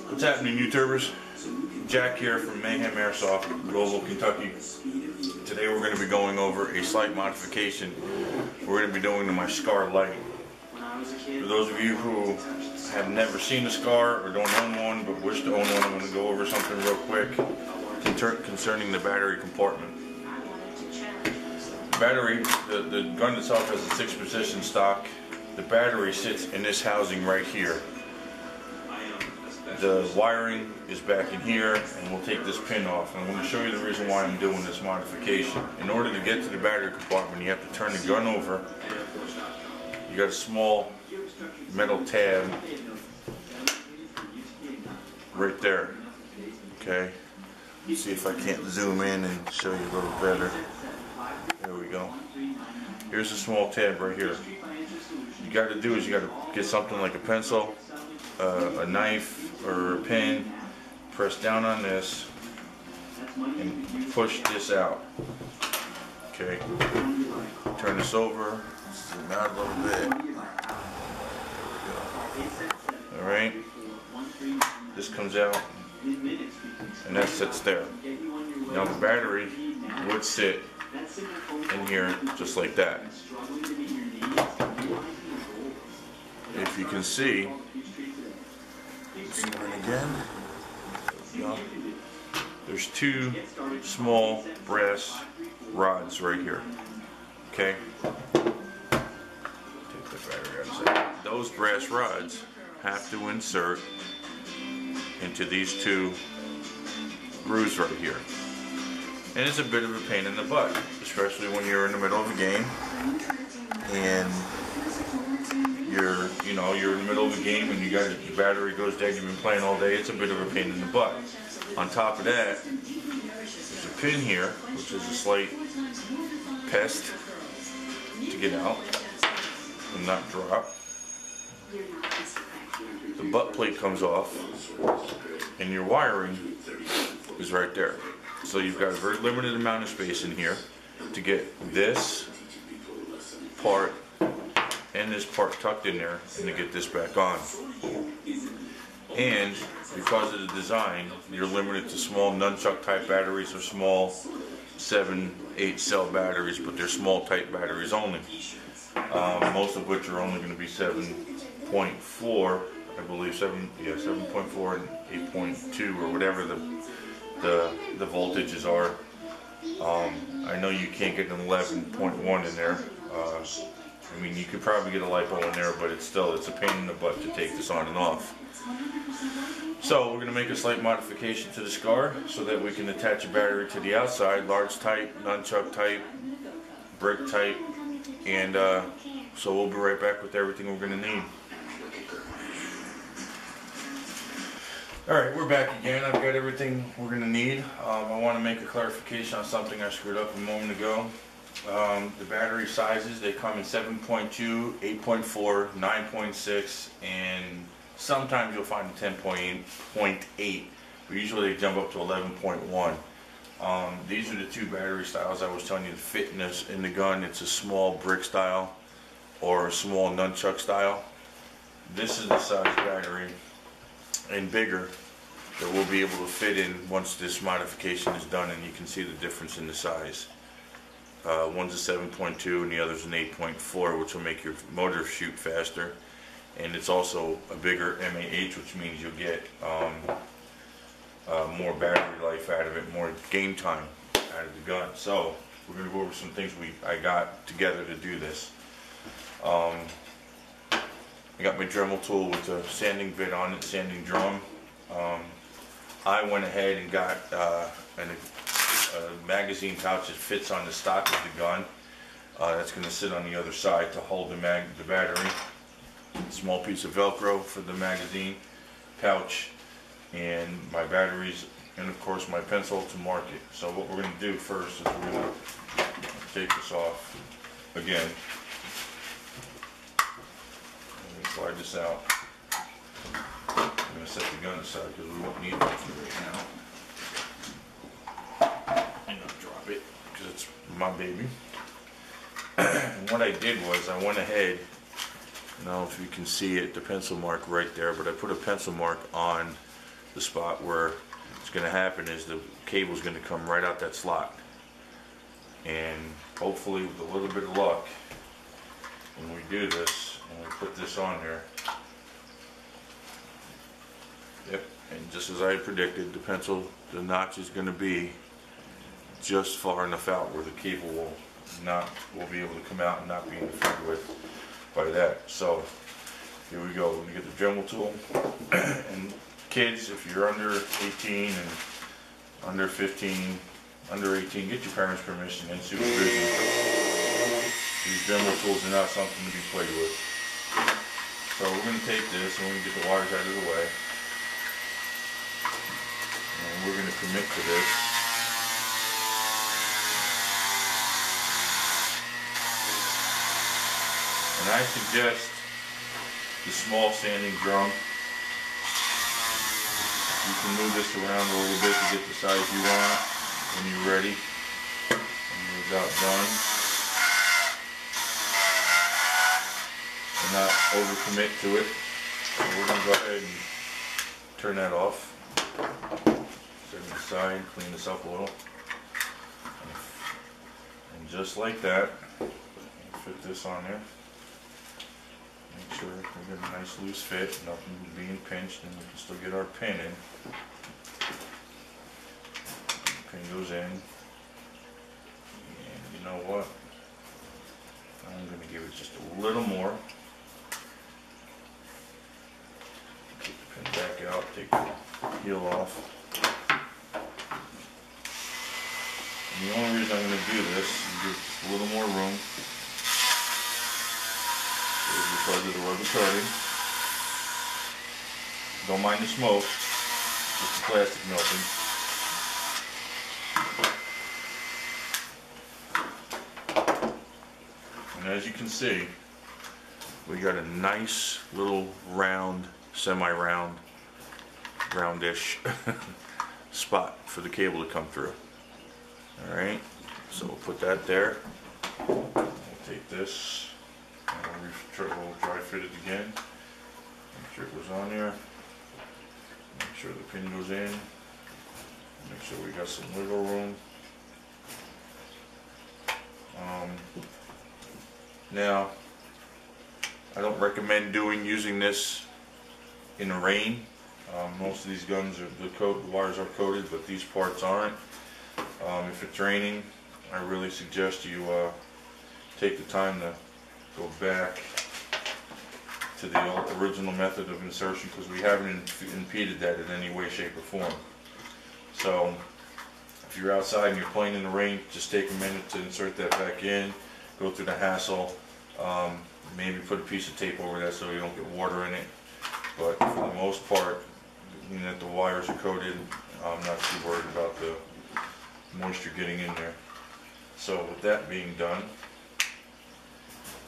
What's happening, YouTubers? Jack here from Mayhem Airsoft, Louisville, Kentucky. Today we're going to be going over a slight modification we're going to be doing to my Scar light. For those of you who have never seen a Scar or don't own one but wish to own one, I'm going to go over something real quick concerning the battery compartment. The battery, the gun itself has a 6-position stock. The battery sits in this housing right here. The wiring is back in here, and we'll take this pin off. And I'm going to show you the reason why I'm doing this modification. In order to get to the battery compartment, you have to turn the gun over. You got a small metal tab right there. Okay. Let's see if I can't zoom in and show you a little better. There we go. Here's a small tab right here. You got to do is you got to get something like a pencil, a knife, or a pin, press down on this and push this out. Okay, turn this over, zoom out a little bit. Alright, this comes out and that sits there. Now the battery would sit in here just like that. If you can see, zoom in again. There's two small brass rods right here. Okay? Take the battery out of sight. Those brass rods have to insert into these two grooves right here. And it's a bit of a pain in the butt, especially when you're in the middle of a game and you're in the middle of a game and your battery goes dead, you've been playing all day. It's a bit of a pain in the butt. On top of that, there's a pin here, which is a slight pest to get out and not drop. The butt plate comes off and your wiring is right there. So you've got a very limited amount of space in here to get this part and this part tucked in there and to get this back on. And because of the design, you're limited to small nunchuck type batteries or small 7-8 cell batteries, but they're small type batteries only. Most of which are only going to be 7.4, I believe, 7.4 and 8.2 or whatever the voltages are. I know you can't get an 11.1 in there. I mean, you could probably get a LiPo in there, but it's a pain in the butt to take this on and off. So we're going to make a slight modification to the Scar so that we can attach a battery to the outside, large type, nunchuck type, brick type, and so we'll be right back with everything we're going to need. Alright, we're back again. I've got everything we're going to need. I want to make a clarification on something I screwed up a moment ago. The battery sizes, they come in 7.2, 8.4, 9.6, and sometimes you'll find a 10.8, but usually they jump up to 11.1. These are the two battery styles I was telling you to fit in the gun. It's a small brick style or a small nunchuck style. This is the size battery and bigger that we'll be able to fit in once this modification is done, and you can see the difference in the size. One's a 7.2 and the other's an 8.4, which will make your motor shoot faster, and it's also a bigger MAH, which means you'll get more battery life out of it, more game time out of the gun. So we're going to go over some things I got together to do this. I got my Dremel tool with a sanding bit on it, sanding drum. I went ahead and got a magazine pouch that fits on the stock of the gun. That's going to sit on the other side to hold the battery. A small piece of Velcro for the magazine pouch, and my batteries, and of course my pencil to mark it. So what we're going to do first is we're going to take this off again. Let me slide this out. I'm going to set the gun aside because we won't need it right now. And I'll drop it because it's my baby. And what I did was I went ahead Now if you can see it, the pencil mark right there, but I put a pencil mark on the spot where it's going to happen is the cable is going to come right out that slot. And hopefully with a little bit of luck, when we do this and we put this on there, yep, and just as I predicted, the notch is going to be just far enough out where the cable will be able to come out and not be interfered with by that. So here we go. We're going to get the Dremel tool. And kids, if you're under 18 and under 15, under 18, get your parents' permission and supervision. These Dremel tools are not something to be played with. So we're going to take this and we're going to get the wires out of the way. And we're going to commit to this. And I suggest the small sanding drum. You can move this around a little bit to get the size you want when you're ready. And you're about done. And not overcommit to it. So we're going to go ahead and turn that off. Set it aside, clean this up a little. And just like that, fit this on there. Make sure we get a nice loose fit, nothing being pinched, and we can still get our pin in. Pin goes in. And you know what? I'm going to give it just a little more. Take the pin back out, take the heel off. And the only reason I'm going to do this is give just a little more room. Because of the rubber coating. Don't mind the smoke, just the plastic melting. And as you can see, we got a nice little round, semi-round, roundish spot for the cable to come through. Alright, so we'll put that there. We'll take this. We'll dry fit it again. Make sure it goes on there. Make sure the pin goes in. Make sure we got some wiggle room. Now, I don't recommend using this in the rain. Most of these guns the wires are coated, but these parts aren't. If it's raining, I really suggest you take the time to go back to the original method of insertion, because we haven't impeded that in any way, shape, or form. So if you're outside and you're playing in the rain, just take a minute to insert that back in, go through the hassle, maybe put a piece of tape over that so you don't get water in it. But for the most part, being that the wires are coated, I'm not too worried about the moisture getting in there. So with that being done,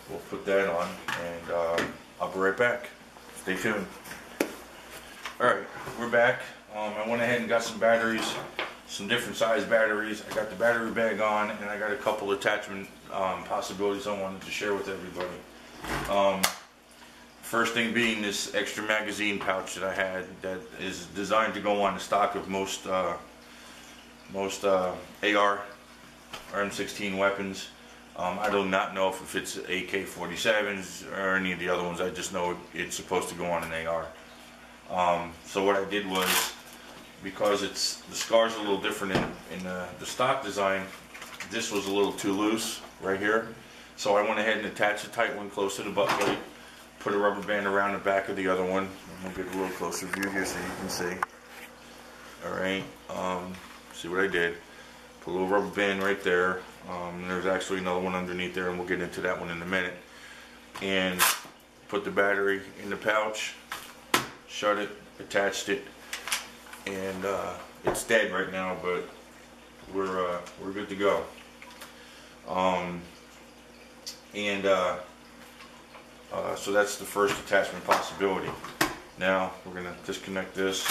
we'll put that on, and I'll be right back. Stay tuned. Alright, we're back. I went ahead and got some batteries, some different size batteries. I got the battery bag on, and I got a couple attachment possibilities I wanted to share with everybody. First thing being this extra magazine pouch that I had that is designed to go on the stock of most AR or M16 weapons. I do not know if it's AK-47s or any of the other ones. I just know it's supposed to go on an AR. So what I did was, because the SCAR's a little different in the stock design, this was a little too loose right here. So I went ahead and attached a tight one close to the butt plate, put a rubber band around the back of the other one. I'm going to get a little closer view here so you can see. Alright, see what I did. Put a little rubber band right there. There's actually another one underneath there, and we'll get into that one in a minute. And put the battery in the pouch, shut it, attached it, and it's dead right now, but we're good to go. So that's the first attachment possibility. Now we're going to disconnect this,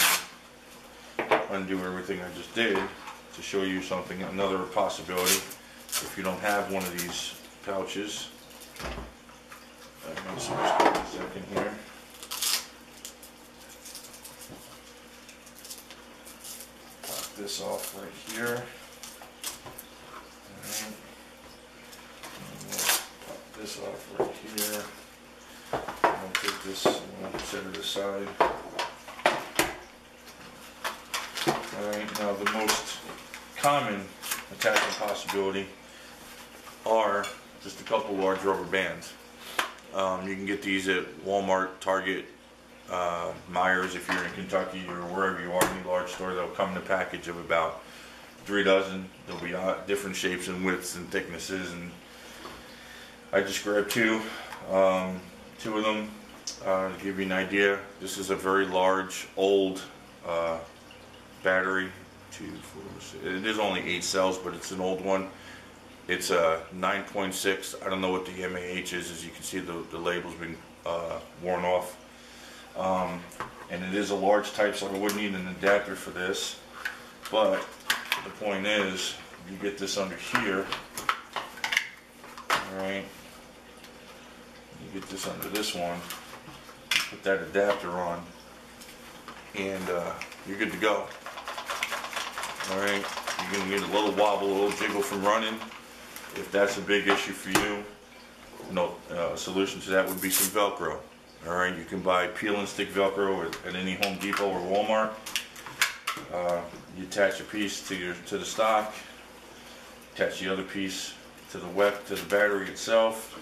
and undo everything I just did to show you something, another possibility. If you don't have one of these pouches, might switch in a second here. Pop this off right here. Alright. And we'll pop this off right here. I'll take this and set it aside. Alright, now the most common attachment possibility are just a couple large rubber bands. You can get these at Walmart, Target, Myers if you're in Kentucky, or wherever you are, any large store. They'll come in a package of about 3 dozen. There'll be different shapes and widths and thicknesses, and I just grabbed two of them to give you an idea. This is a very large, old battery. It is only 8 cells, but it's an old one. It's a 9.6. I don't know what the MAH is. As you can see, the label's been worn off. And it is a large type, so I would need an adapter for this. But the point is, you get this under here. Alright. You get this under this one. Put that adapter on. And you're good to go. Alright. You're going to get a little wobble, a little jiggle from running. If that's a big issue for you, a solution to that would be some Velcro. Alright, you can buy peel and stick Velcro at any Home Depot or Walmart. You attach a piece to the stock, attach the other piece to the battery itself,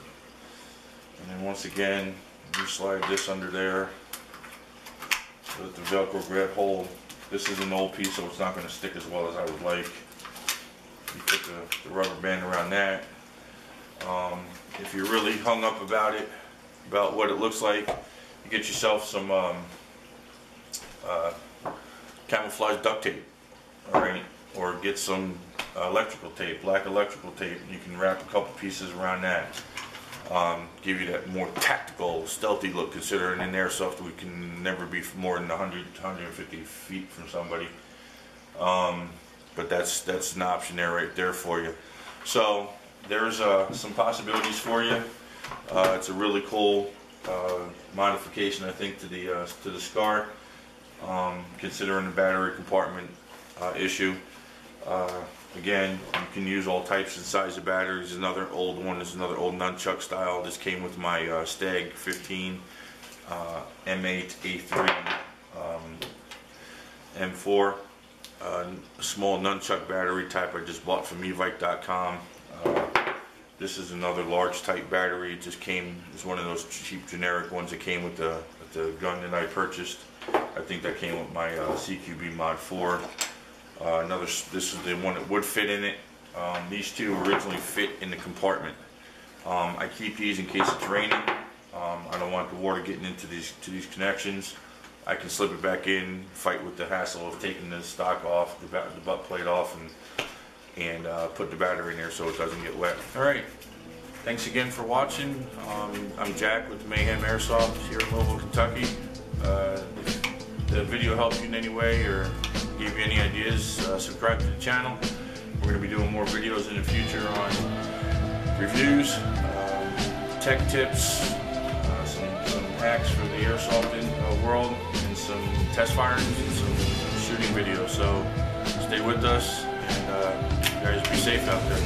and then once again you slide this under there so that the Velcro grab hold. This is an old piece, so it's not going to stick as well as I would like. You put the rubber band around that. If you're really hung up about what it looks like, you get yourself some camouflage duct tape, alright, or get some electrical tape, black electrical tape. You can wrap a couple pieces around that. Give you that more tactical, stealthy look, considering in airsoft we can never be more than 100, 150 feet from somebody. But that's an option there, right there for you. So there's some possibilities for you. It's a really cool modification, I think, to the Scar, considering the battery compartment issue. Again, you can use all types and size of batteries. Another old one is another old nunchuck style. This came with my Stag 15 M8 A3 M4. A small nunchuck battery type I just bought from evike.com. This is another large type battery. It just came, it's one of those cheap generic ones that came with the gun that I purchased. I think that came with my CQB Mod 4. This is the one that would fit in it. These two originally fit in the compartment. I keep these in case it's raining. I don't want the water getting into these connections. I can slip it back in, fight with the hassle of taking the stock off, the butt plate off, and put the battery in there so it doesn't get wet. Alright, thanks again for watching. I'm Jack with Mayhem Airsoft here in Louisville, Kentucky. If the video helped you in any way or gave you any ideas, subscribe to the channel. We're going to be doing more videos in the future on reviews, tech tips, some hacks for the airsoft world, and some test firings and some shooting videos. So stay with us, and you guys be safe out there.